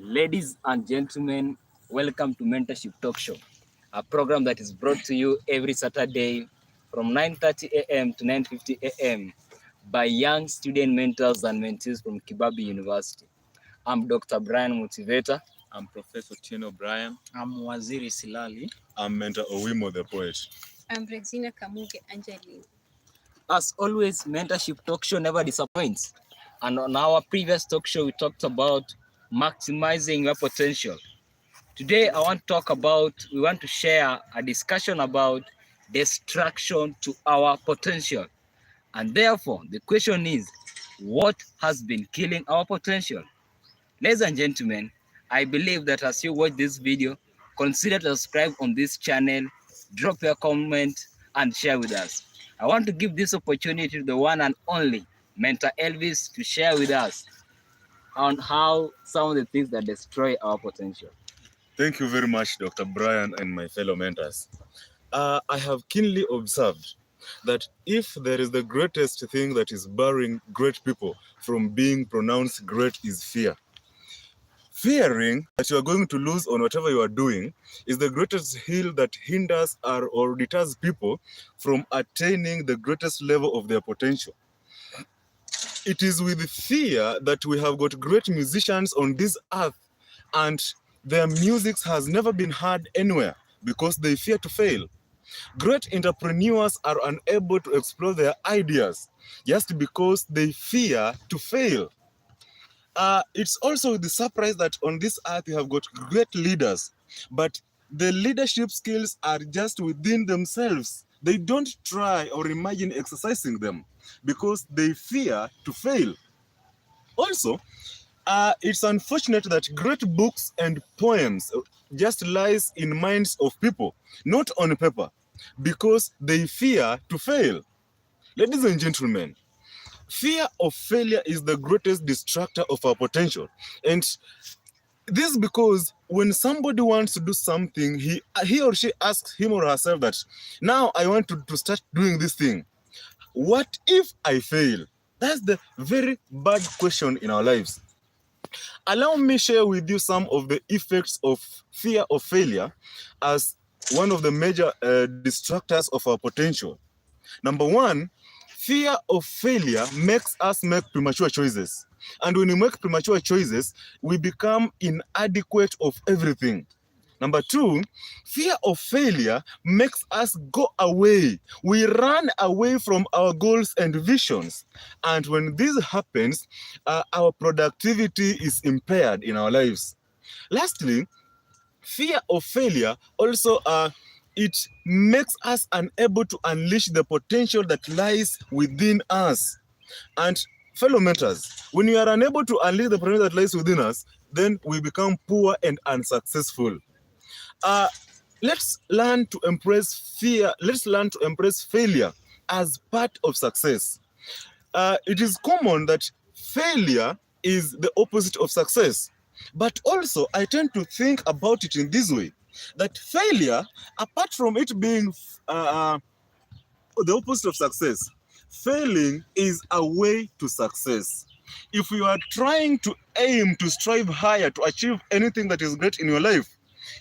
Ladies and gentlemen, welcome to Mentorship Talk Show, a program that is brought to you every Saturday from 9:30 a.m. to 9:50 a.m. by young student mentors and mentees from Kibabi University. I'm Dr. Brian Motivator. I'm Professor Tino Brian. I'm Waziri Silali. I'm Mentor Owimo the poet. I'm Regina Kamuge Angeline. As always, Mentorship Talk Show never disappoints. And on our previous talk show, we talked about maximizing your potential. Today, we want to share a discussion about distraction to our potential. And therefore, the question is, what has been killing our potential? Ladies and gentlemen, I believe that as you watch this video, consider to subscribe on this channel, drop your comment, and share with us. I want to give this opportunity to the one and only Mentor Elvis to share with us on how some of the things that destroy our potential. Thank you very much, Dr. Brian and my fellow mentors. I have keenly observed that if there is the greatest thing that is barring great people from being pronounced great is fear. Fearing that you are going to lose on whatever you are doing is the greatest hill that hinders or deters people from attaining the greatest level of their potential. It is with fear that we have got great musicians on this earth, and their music has never been heard anywhere because they fear to fail. Great entrepreneurs are unable to explore their ideas just because they fear to fail. It's also the surprise that on this earth we have got great leaders, but the leadership skills are just within themselves. They don't try or imagine exercising them because they fear to fail. Also, it's unfortunate that great books and poems just lies in minds of people, not on paper, because they fear to fail. Ladies and gentlemen, fear of failure is the greatest distractor of our potential. And this is because when somebody wants to do something, he or she asks him or herself that, now I want to start doing this thing. What if I fail? That's the very bad question in our lives. Allow me share with you some of the effects of fear of failure as one of the major distractors of our potential. Number one, fear of failure makes us make premature choices. And when we make premature choices, we become inadequate of everything. Number two, fear of failure makes us go away. We run away from our goals and visions. And when this happens, our productivity is impaired in our lives. Lastly, fear of failure also it makes us unable to unleash the potential that lies within us. And fellow mentors, when we are unable to unleash the potential that lies within us, then we become poor and unsuccessful. Let's learn to embrace fear. Let's learn to embrace failure as part of success. It is common that failure is the opposite of success. But also, I tend to think about it in this way, that failure, apart from it being the opposite of success, failing is a way to success. If you are trying to aim to strive higher to achieve anything that is great in your life,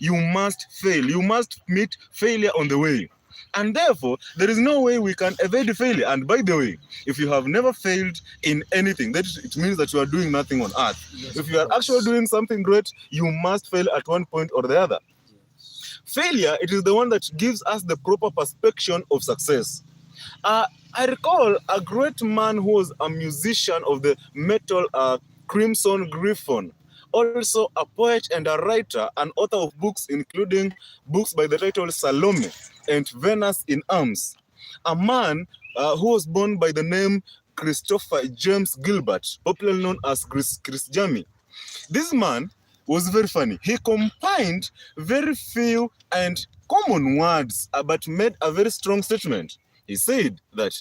you must fail. You must meet failure on the way. And therefore, there is no way we can evade failure. And by the way, if you have never failed in anything, it means that you are doing nothing on earth. Yes, if you are actually doing something great, you must fail at one point or the other. Yes. Failure, it is the one that gives us the proper perception of success. I recall a great man who was a musician of the metal Crimson Griffon, also a poet and a writer, an author of books, including books by the title Salome and Venus in Arms. A man who was born by the name Christopher James Gilbert, popularly known as Chris Jammy. This man was very funny. He combined very few and common words, but made a very strong statement. He said that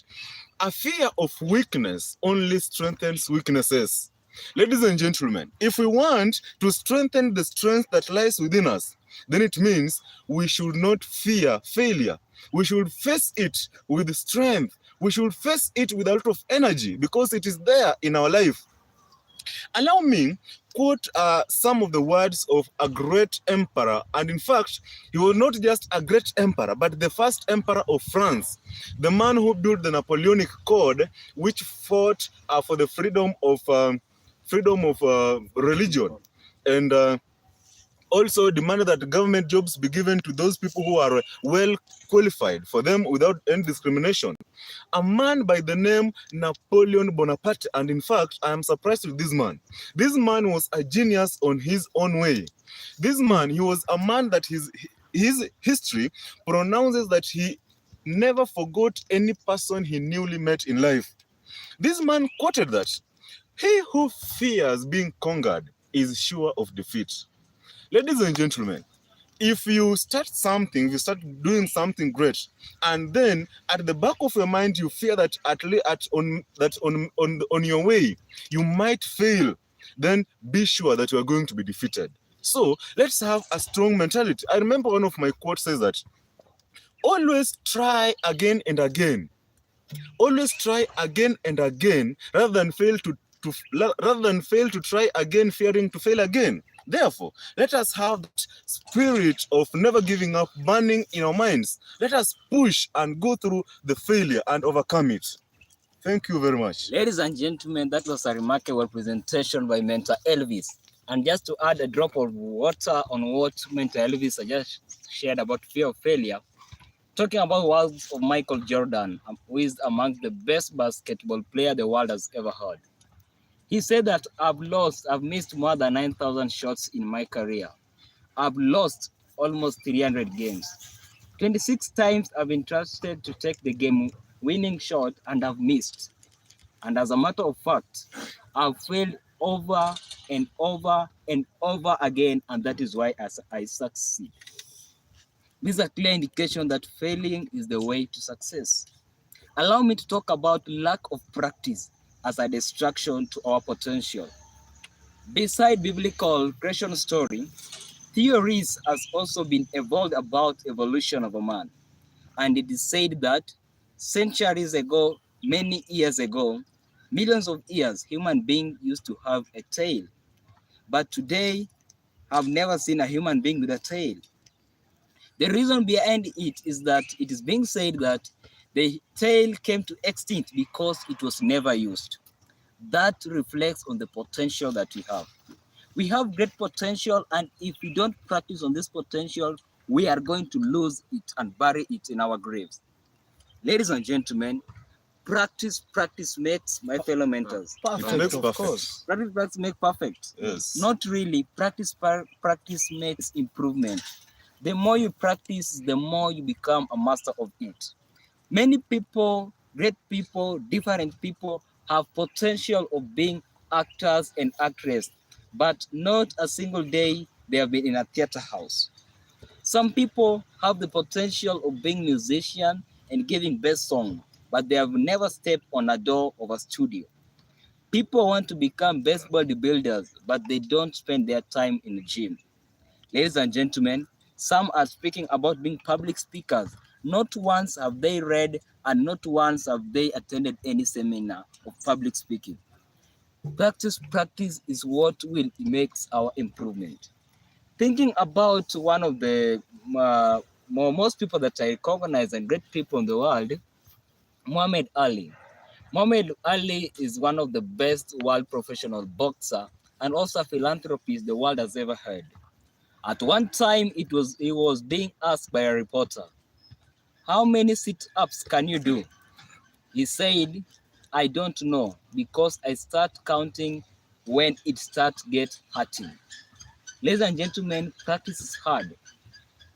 a fear of weakness only strengthens weaknesses. Ladies and gentlemen, if we want to strengthen the strength that lies within us, then it means we should not fear failure. We should face it with strength. We should face it with a lot of energy because it is there in our life. Allow me quote some of the words of a great emperor, and in fact, he was not just a great emperor, but the first emperor of France, the man who built the Napoleonic Code, which fought for the freedom of religion, and also demanded that government jobs be given to those people who are well qualified for them without any discrimination. A man by the name Napoleon Bonaparte, and in fact, I am surprised with this man. This man was a genius on his own way. This man, he was a man that his history pronounces that he never forgot any person he newly met in life. This man quoted that, "He who fears being conquered is sure of defeat." Ladies and gentlemen, if you start something, you start doing something great, and then at the back of your mind you fear that on your way you might fail, then be sure that you are going to be defeated. So let's have a strong mentality. I remember one of my quotes says that, always try again and again. Always try again and again rather than fail to try again, fearing to fail again. Therefore, let us have that spirit of never giving up burning in our minds. Let us push and go through the failure and overcome it. Thank you very much. Ladies and gentlemen, that was a remarkable presentation by Mentor Elvis. And just to add a drop of water on what Mentor Elvis just shared about fear of failure, talking about words of Michael Jordan, who is among the best basketball player the world has ever heard. He said that I've missed more than 9,000 shots in my career. I've lost almost 300 games. 26 times I've been trusted to take the game-winning shot and I've missed. And as a matter of fact, I've failed over and over and over again, and that is why I succeed. This is a clear indication that failing is the way to success. Allow me to talk about lack of practice as a distraction to our potential. Beside biblical creation story, theories has also been evolved about evolution of a man. And it is said that centuries ago, many years ago, millions of years, human beings used to have a tail. But today, I've never seen a human being with a tail. The reason behind it is that it is being said that the tail came to extinct because it was never used. That reflects on the potential that we have. We have great potential, and if we don't practice on this potential, we are going to lose it and bury it in our graves. Ladies and gentlemen, practice makes, my fellow mentors. It makes of perfect. course. Practice makes perfect. Yes. Not really. Practice makes improvement. The more you practice, the more you become a master of it. Many people, great people, different people have potential of being actors and actresses, but not a single day they have been in a theater house. Some people have the potential of being musician and giving best song, but they have never stepped on a door of a studio. People want to become best bodybuilders, but they don't spend their time in the gym. Ladies and gentlemen, some are speaking about being public speakers. Not once have they read and not once have they attended any seminar of public speaking. Practice is what will makes our improvement. Thinking about one of the most people that I recognize and great people in the world, Muhammad Ali. Muhammad Ali is one of the best world professional boxer and also a philanthropist the world has ever heard. At one time, he was being asked by a reporter, "How many sit-ups can you do?" He said, "I don't know because I start counting when it starts get hurting." Ladies and gentlemen, practice is hard.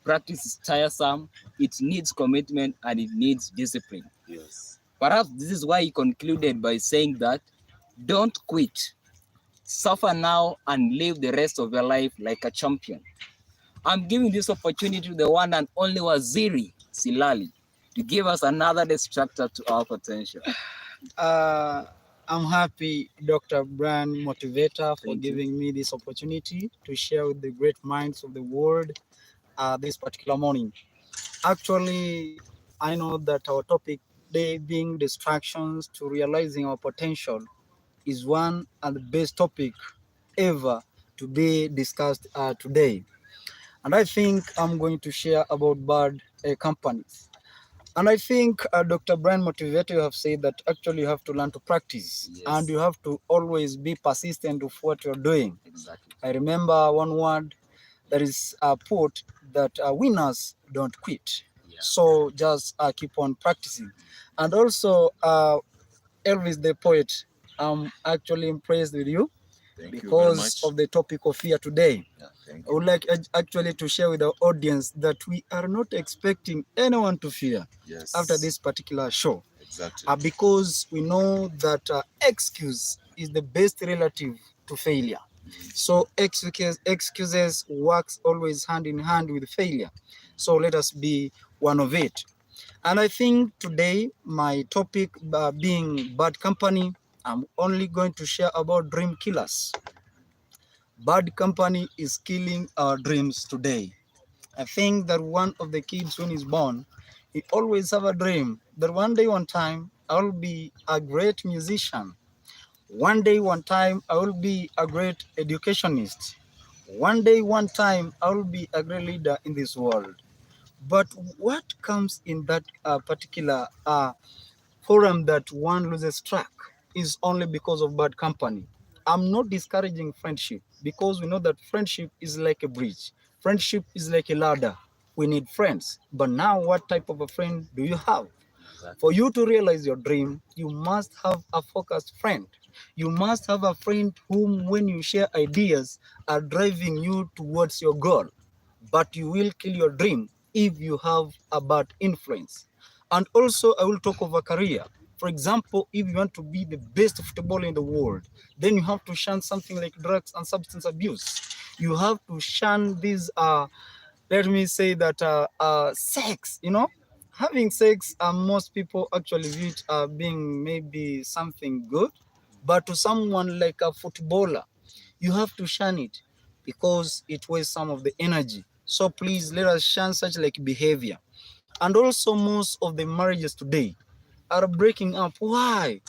Practice is tiresome. It needs commitment and it needs discipline. Yes. Perhaps this is why he concluded by saying that don't quit. Suffer now and live the rest of your life like a champion. I'm giving this opportunity to the one and only Waziri Silali to give us another distractor to our potential. I'm happy, Dr. Brian Motivator, for Thank you. giving me this opportunity to share with the great minds of the world this particular morning. Actually, I know that our topic today being distractions to realizing our potential. is one of the best topic ever to be discussed today. And I think I'm going to share about bad companies. And I think Dr. Brian Motivator, you have said that actually you have to learn to practice, Yes. and you have to always be persistent with what you're doing. Exactly. I remember one word that is put that winners don't quit. Yeah. So just keep on practicing. And also, Elvis the poet, I'm actually impressed with you Thank you very because much. of the topic of fear today. Yeah, thank I would like actually to share with our audience that we are not expecting anyone to fear Yes. after this particular show, Exactly. because we know that excuse is the best relative to failure. So excuses works always hand in hand with failure. So let us be one of it. And I think today my topic being bad company, I'm only going to share about dream killers. Bad company is killing our dreams today. I think that one of the kids when he's born, he always have a dream that one day, one time, I'll be a great musician. One day, one time, I will be a great educationist. One day, one time, I will be a great leader in this world. But what comes in that particular forum that one loses track is only because of bad company. I'm not discouraging friendship because we know that friendship is like a bridge. Friendship is like a ladder. We need friends. But now, what type of a friend do you have? For you to realize your dream, you must have a focused friend. You must have a friend whom, when you share ideas, are driving you towards your goal. But you will kill your dream if you have a bad influence. And also, I will talk of a career. For example, if you want to be the best footballer in the world, then you have to shun something like drugs and substance abuse. You have to shun these, let me say that, sex, having sex, most people actually view it being maybe something good. But to someone like a footballer, you have to shun it because it wastes some of the energy. So please let us shun such like behavior. And also, most of the marriages today are breaking up. Why?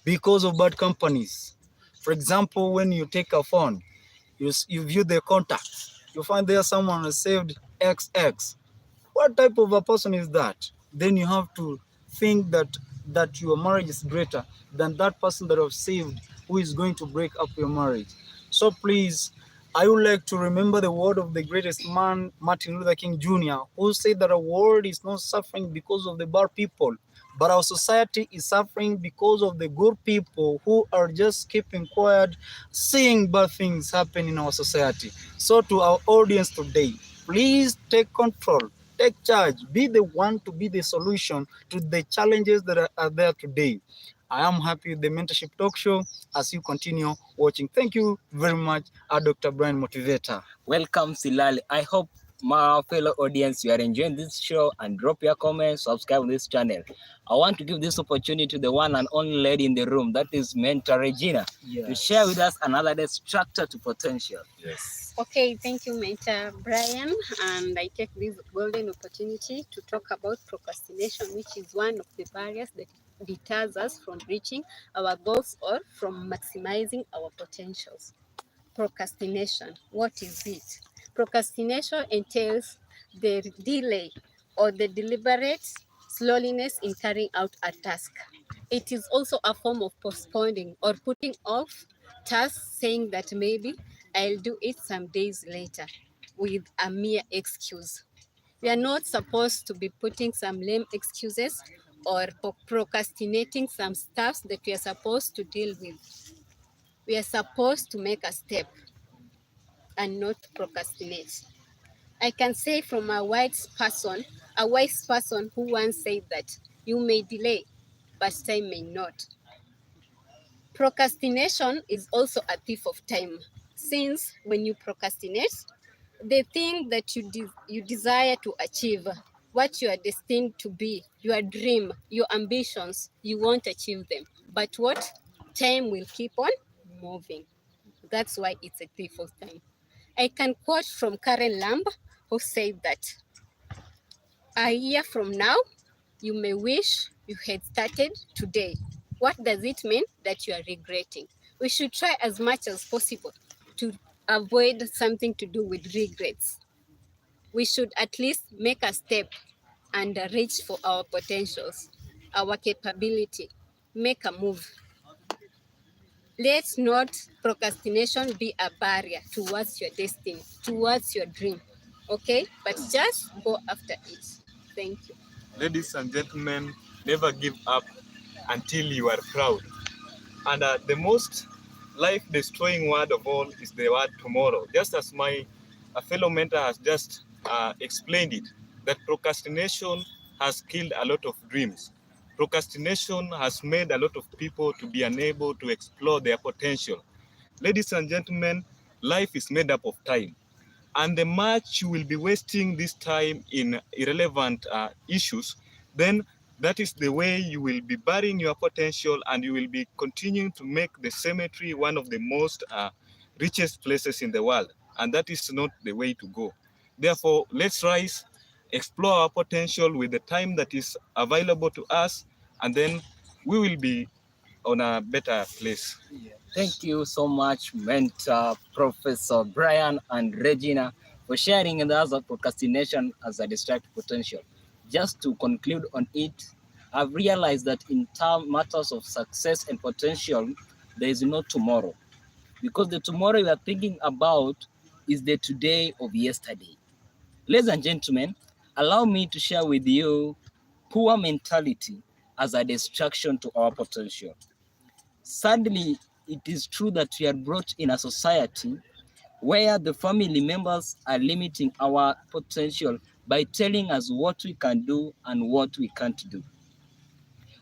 Because of bad companies. For example, when you take a phone, you view the contacts, you find there someone has saved XX. What type of a person is that? Then you have to think that your marriage is greater than that person that have saved, who is going to break up your marriage. So please, I would like to remember the word of the greatest man, Martin Luther King Jr., who said that our world is not suffering because of the bad people, but our society is suffering because of the good people who are just keeping quiet, seeing bad things happen in our society. So to our audience today, please take control, take charge, be the one to be the solution to the challenges that are there today. I am happy with the Mentorship Talk Show as you continue watching. Thank you very much, Dr. Brian Motivator. Welcome, Silali. I hope my fellow audience, you are enjoying this show, and drop your comments, subscribe to this channel. I want to give this opportunity to the one and only lady in the room, that is Mentor Regina, to share with us another structure to potential. Yes. Okay, thank you, Mentor Brian. And I take this golden opportunity to talk about procrastination, which is one of the barriers that deters us from reaching our goals or from maximizing our potentials. Procrastination, what is it? Procrastination entails the delay or the deliberate slowness in carrying out a task. It is also a form of postponing or putting off tasks, saying that maybe I'll do it some days later with a mere excuse. We are not supposed to be putting some lame excuses or procrastinating some stuff that we are supposed to deal with. We are supposed to make a step and not procrastinate. I can say from a wise person who once said that you may delay, but time may not. Procrastination is also a thief of time, since when you procrastinate, the thing that you desire to achieve, what you are destined to be, your dream, your ambitions, you won't achieve them. But what? Time will keep on moving. That's why it's a thief of time. I can quote from Karen Lamb, who said that a year from now, you may wish you had started today. What does it mean that you are regretting? We should try as much as possible to avoid something to do with regrets. We should at least make a step and reach for our potentials, our capability, make a move. Let not procrastination be a barrier towards your destiny, towards your dream, okay? But just go after it. Thank you. Ladies and gentlemen, never give up until you are proud. And the most life-destroying word of all is the word tomorrow. Just as my fellow mentor has just explained it, that procrastination has killed a lot of dreams. Procrastination has made a lot of people to be unable to explore their potential. Ladies and gentlemen, life is made up of time. And the much you will be wasting this time in irrelevant issues, then that is the way you will be burying your potential, and you will be continuing to make the cemetery one of the most richest places in the world. And that is not the way to go. Therefore, let's rise, explore our potential with the time that is available to us, and then we will be on a better place. Thank you so much, Mentor, Professor Brian and Regina, for sharing with us of procrastination as a destructive potential. Just to conclude on it, I've realized that in matters of success and potential, there is no tomorrow. Because the tomorrow we are thinking about is the today of yesterday. Ladies and gentlemen, allow me to share with you poor mentality as a distraction to our potential. Sadly, it is true that we are brought in a society where the family members are limiting our potential by telling us what we can do and what we can't do.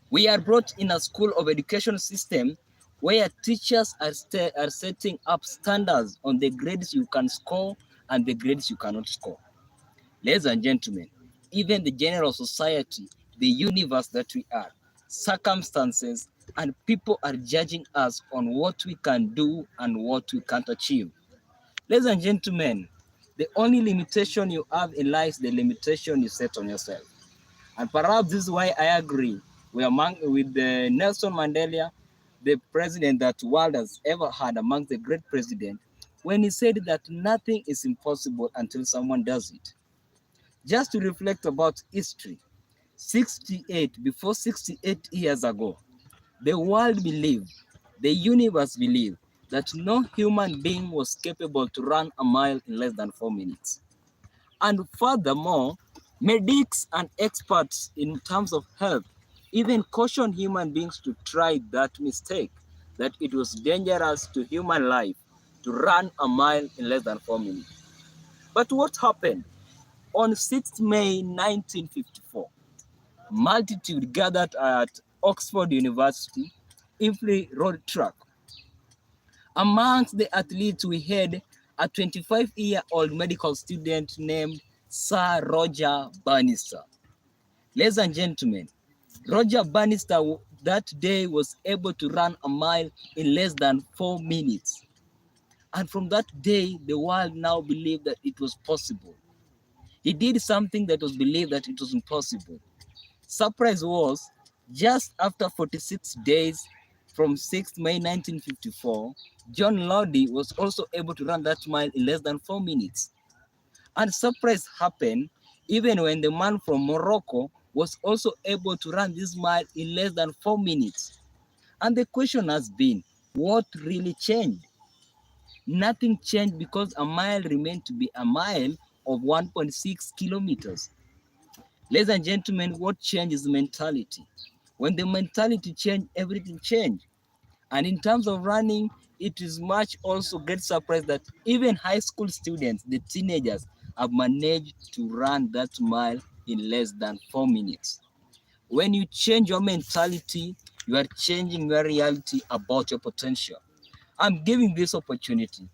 We are brought in a school of education system where teachers are setting up standards on the grades you can score and the grades you cannot score. Ladies and gentlemen, even the general society, the universe that we are, circumstances, and people are judging us on what we can do and what we can't achieve. Ladies and gentlemen, the only limitation you have in life is the limitation you set on yourself. And perhaps this is why I agree with Nelson Mandela, the president that the world has ever had among the great presidents, when he said that nothing is impossible until someone does it. Just to reflect about history, before 68 years ago, the world believed, the universe believed, that no human being was capable to run a mile in less than 4 minutes. And furthermore, medics and experts in terms of health even cautioned human beings to try that mistake, that it was dangerous to human life to run a mile in less than 4 minutes. But what happened? On 6th May 1954, multitude gathered at Oxford University, Ifley Road Track. Amongst the athletes, we had a 25-year-old medical student named Sir Roger Bannister. Ladies and gentlemen, Roger Bannister that day was able to run a mile in less than 4 minutes. And from that day, the world now believed that it was possible. He did something that was believed that it was impossible. Surprise was, just after 46 days from 6th May 1954, John Loddy was also able to run that mile in less than 4 minutes. And surprise happened even when the man from Morocco was also able to run this mile in less than 4 minutes. And the question has been, what really changed? Nothing changed, because a mile remained to be a mile of 1.6 kilometers. Ladies and gentlemen, what changes mentality? When the mentality changed, everything changed. And in terms of running, it is much also great surprise that even high school students, the teenagers, have managed to run that mile in less than 4 minutes. When you change your mentality, you are changing your reality about your potential. I'm giving this opportunity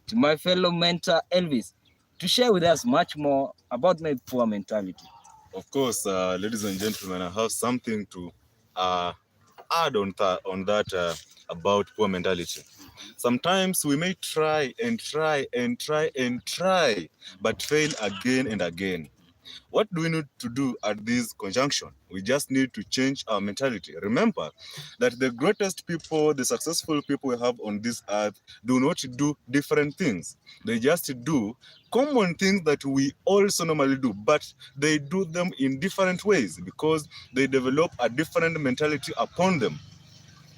to my fellow mentor, Elvis, to share with us much more about my poor mentality. Of course, ladies and gentlemen, I have something to add on that about poor mentality. Sometimes we may try and try and try and try, but fail again and again. What do we need to do at this conjunction? We just need to change our mentality. Remember that the greatest people, the successful people we have on this earth, do not do different things. They just do common things that we also normally do, but they do them in different ways because they develop a different mentality upon them.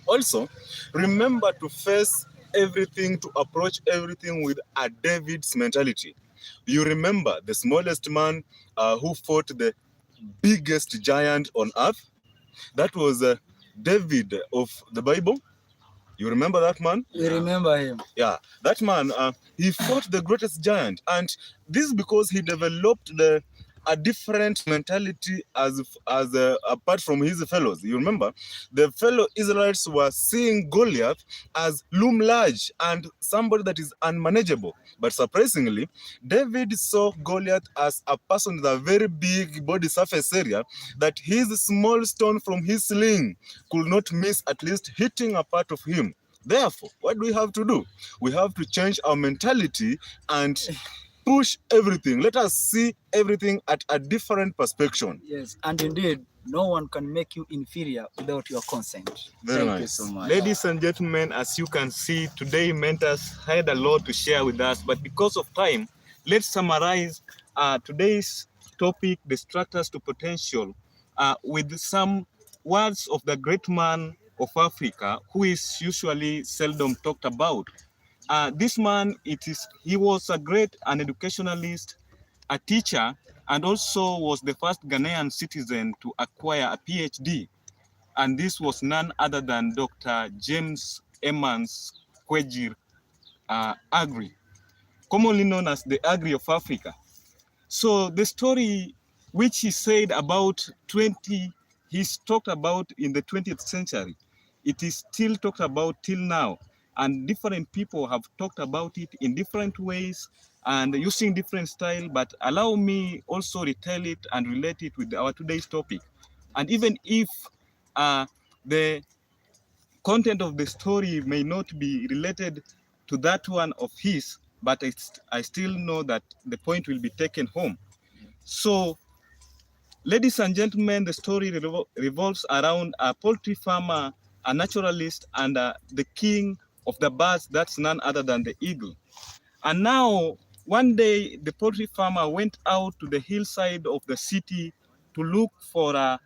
Also, remember to face everything, to approach everything with a David's mentality. You remember the smallest man who fought the biggest giant on earth? That was David of the Bible. You remember that man? We remember him. Yeah, that man, he fought the greatest giant, and this is because he developed a different mentality as apart from his fellows. You remember, the fellow Israelites were seeing Goliath as loom large and somebody that is unmanageable. But surprisingly, David saw Goliath as a person with a very big body surface area that his small stone from his sling could not miss at least hitting a part of him. Therefore, what do we have to do? We have to change our mentality and push everything. Let us see everything at a different perspective. Yes, and indeed, no one can make you inferior without your consent. Very Thank you nice. so much. Ladies and gentlemen, as you can see, today mentors had a lot to share with us, but because of time, let's summarize today's topic, Distractors to Potential, with some words of the great man of Africa, who is usually seldom talked about. This man, he was a great an educationalist, a teacher, and also was the first Ghanaian citizen to acquire a PhD. And this was none other than Dr. James Emmons Kwejir Agri, commonly known as the Agri of Africa. So the story which he said about he's talked about in the 20th century, it is still talked about till now. And different people have talked about it in different ways and using different style, but allow me also retell it and relate it with our today's topic. And even if the content of the story may not be related to that one of his, but I still know that the point will be taken home. So, ladies and gentlemen, the story revolves around a poultry farmer, a naturalist, and the king of the birds, that's none other than the eagle. And now, one day, the poultry farmer went out to the hillside of the city to look for a,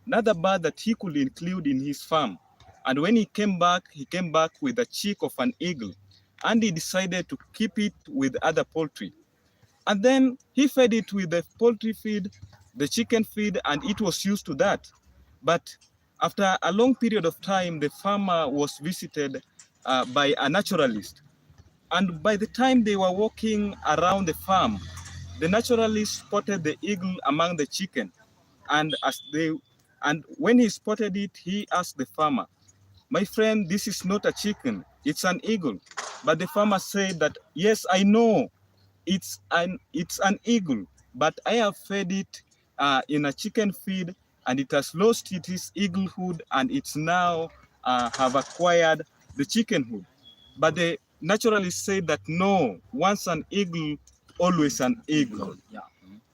another bird that he could include in his farm. And when he came back with a chick of an eagle, and he decided to keep it with other poultry. And then he fed it with the poultry feed, the chicken feed, and it was used to that. But after a long period of time, the farmer was visited by a naturalist. And by the time they were walking around the farm, the naturalist spotted the eagle among the chicken. And when he spotted it, he asked the farmer, "My friend, this is not a chicken, it's an eagle." But the farmer said that, "Yes, I know, it's an eagle, but I have fed it in a chicken feed, and it has lost its eaglehood, and it's now have acquired the chickenhood." But the naturalist said that no, once an eagle, always an eagle. Yeah.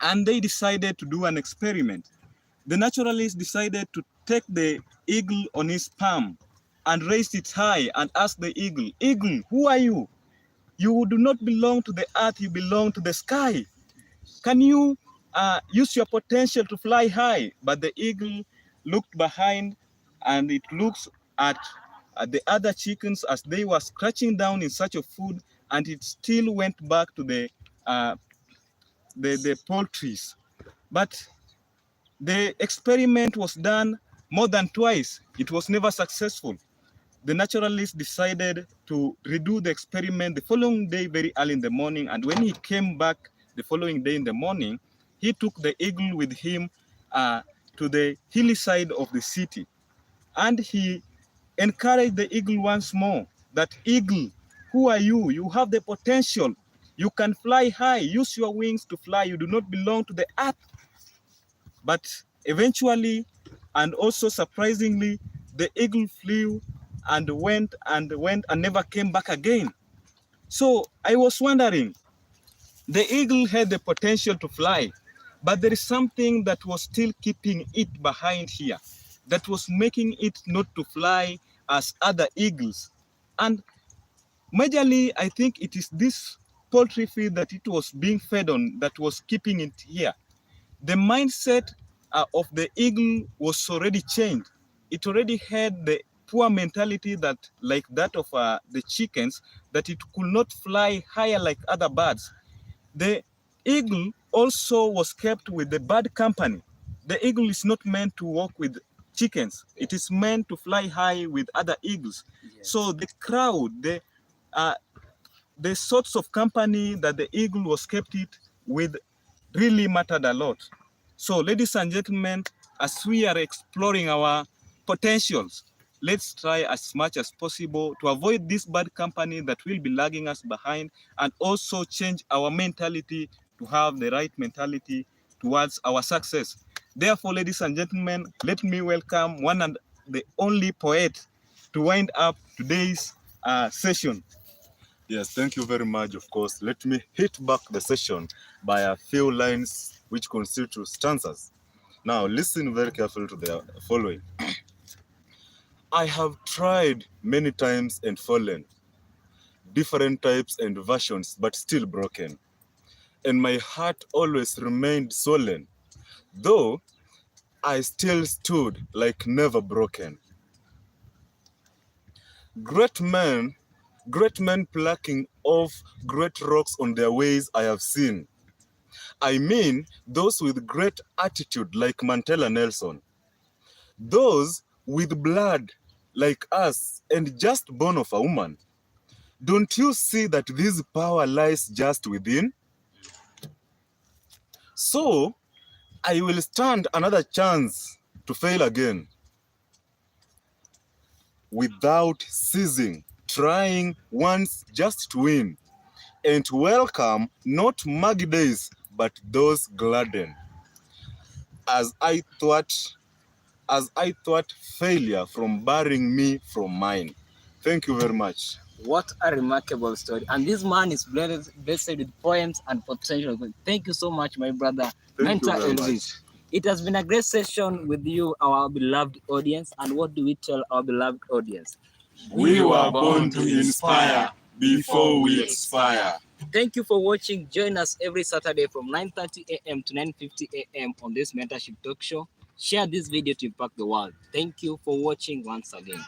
And they decided to do an experiment. The naturalist decided to take the eagle on his palm and raised it high and asked the eagle, "Eagle, who are you? You do not belong to the earth, you belong to the sky. Can you use your potential to fly high?" But the eagle looked behind and it looks at the other chickens as they were scratching down in search of food, and it still went back to the poultries. But the experiment was done more than twice. It was never successful. The naturalist decided to redo the experiment the following day very early in the morning, and when he came back the following day in the morning, he took the eagle with him to the hilly side of the city, and he encouraged the eagle once more that, "Eagle, who are you? You have the potential. You can fly high. Use your wings to fly. You do not belong to the earth." But eventually, and also surprisingly, the eagle flew and went and never came back again. So I was wondering, The eagle had the potential to fly, but there is something that was still keeping it behind here, that was making it not to fly as other eagles. And majorly, I think it is this poultry feed that it was being fed on that was keeping it here. The mindset of the eagle was already changed. It already had the poor mentality that, like that of the chickens, that it could not fly higher like other birds. The eagle also was kept with the bad company. The eagle is not meant to walk with chickens. It is meant to fly high with other eagles. Yes. So the crowd, uh, the sorts of company that the eagle was kept it with really mattered a lot. So, ladies and gentlemen, as we are exploring our potentials, let's try as much as possible to avoid this bad company that will be lagging us behind, and also change our mentality to have the right mentality towards our success. Therefore, ladies and gentlemen, let me welcome one and the only poet to wind up today's session. Yes, thank you very much. Of course, let me hit back the session by a few lines which constitute stanzas. Now, listen very carefully to the following. I have tried many times and fallen, different types and versions, but still broken. And my heart always remained swollen, though I still stood like never broken. Great men, great men plucking off great rocks on their ways I have seen. I mean, those with great attitude like Mandela Nelson. Those with blood like us and just born of a woman. Don't you see that this power lies just within? So, I will stand another chance to fail again without ceasing, trying once just to win and to welcome not muggy days but those gladden. As I thought failure from barring me from mine. Thank you very much. What a remarkable story. And this man is blessed with poems and potential. Thank you so much, my brother, Thank you Mentor very Elvis. much. It has been a great session with you, our beloved audience. And what do we tell our beloved audience? We were born to inspire before we expire. Thank you for watching. Join us every Saturday from 9:30 a.m. to 9:50 a.m. on this Mentorship Talk Show. Share this video to impact the world. Thank you for watching once again.